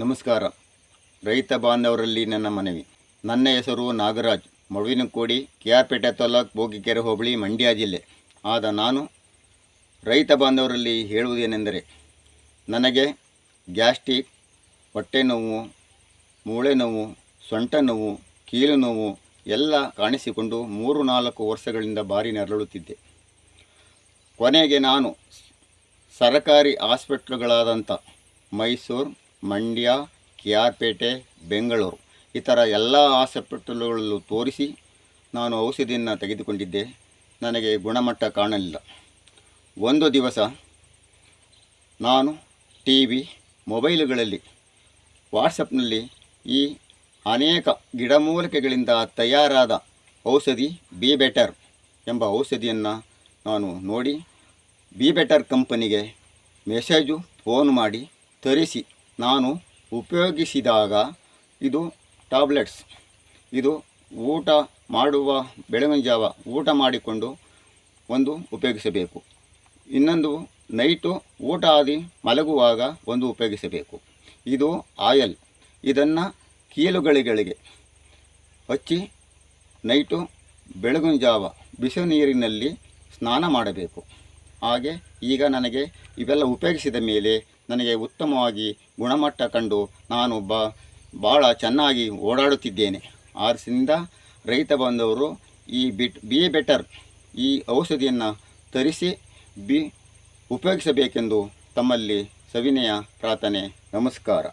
ನಮಸ್ಕಾರ. ರೈತ ಬಾಂಧವರಲ್ಲಿ ನನ್ನ ಮನವಿ. ನನ್ನ ಹೆಸರು ನಾಗರಾಜ್, ಮಡುವಿನಕೋಡಿ, ಕೆ.ಆರ್.ಪೇಟೆ ತಾಲೂಕು, ಬೋಗಿಕೆರೆ ಹೋಬಳಿ, ಮಂಡ್ಯ ಜಿಲ್ಲೆ. ಆದ ನಾನು ರೈತ ಬಾಂಧವರಲ್ಲಿ ಹೇಳುವುದೇನೆಂದರೆ, ನನಗೆ ಗ್ಯಾಸ್ಟ್ರಿಕ್, ಹೊಟ್ಟೆ ನೋವು, ಮೂಳೆ ನೋವು, ಸೊಂಟ ನೋವು, ಕೀಲು ನೋವು ಎಲ್ಲ ಕಾಣಿಸಿಕೊಂಡು 3-4 ವರ್ಷಗಳಿಂದ ಭಾರಿ ನರಳುತ್ತಿದ್ದೆ. ಕೊನೆಗೆ ನಾನು ಸರಕಾರಿ ಆಸ್ಪತ್ರೆಗಳಾದಂಥ ಮೈಸೂರು, ಮಂಡ್ಯ, ಕೆ.ಆರ್.ಪೇಟೆ, ಬೆಂಗಳೂರು ಈ ಥರ ಎಲ್ಲ ಆಸ್ಪತ್ರೆಗಳಲ್ಲೂ ತೋರಿಸಿ ನಾನು ಔಷಧಿಯನ್ನು ತೆಗೆದುಕೊಂಡಿದ್ದೆ. ನನಗೆ ಗುಣಮಟ್ಟ ಕಾಣಲಿಲ್ಲ. ಒಂದು ದಿವಸ ನಾನು ಟಿವಿ, ಮೊಬೈಲುಗಳಲ್ಲಿ, ವಾಟ್ಸಪ್ನಲ್ಲಿ ಈ ಅನೇಕ ಗಿಡಮೂಲಿಕೆಗಳಿಂದ ತಯಾರಾದ ಔಷಧಿ ಬಿ ಬೆಟರ್ ಎಂಬ ಔಷಧಿಯನ್ನು ನಾನು ನೋಡಿ ಬಿ ಬೆಟರ್ ಕಂಪನಿಗೆ ಮೆಸೇಜು ಫೋನ್ ಮಾಡಿ ತರಿಸಿ ನಾನು ಉಪಯೋಗಿಸಿದಾಗ, ಇದು ಟ್ಯಾಬ್ಲೆಟ್ಸ್, ಇದು ಊಟ ಮಾಡುವ ಬೆಳಗಿನ ಜಾವ ಊಟ ಮಾಡಿಕೊಂಡು ಒಂದು ಉಪಯೋಗಿಸಬೇಕು, ಇನ್ನೊಂದು ನೈಟು ಊಟ ಆದಿ ಮಲಗುವಾಗ ಒಂದು ಉಪಯೋಗಿಸಬೇಕು. ಇದು ಆಯಲ್, ಇದನ್ನು ಕೀಲುಗಳಿಗೆ ಹಚ್ಚಿ ನೈಟು ಬೆಳಗಿನ ಜಾವ ಬಿಸಿ ನೀರಿನಲ್ಲಿ ಸ್ನಾನ ಮಾಡಬೇಕು. ಹಾಗೆ ಈಗ ನನಗೆ ಇವೆಲ್ಲ ಉಪಯೋಗಿಸಿದ ಮೇಲೆ ನನಗೆ ಉತ್ತಮವಾಗಿ ಗುಣಮಟ್ಟ ಕಂಡು ನಾನು ಭಾಳ ಚೆನ್ನಾಗಿ ಓಡಾಡುತ್ತಿದ್ದೇನೆ. ಆದ್ದರಿಂದ ರೈತ ಬಾಂಧವರು ಈ ಬಿ ಬೆಟರ್ ಈ ಔಷಧಿಯನ್ನು ತರಿಸಿ ಉಪಯೋಗಿಸಬೇಕೆಂದು ತಮ್ಮಲ್ಲಿ ಸವಿನಯ ಪ್ರಾರ್ಥನೆ. ನಮಸ್ಕಾರ.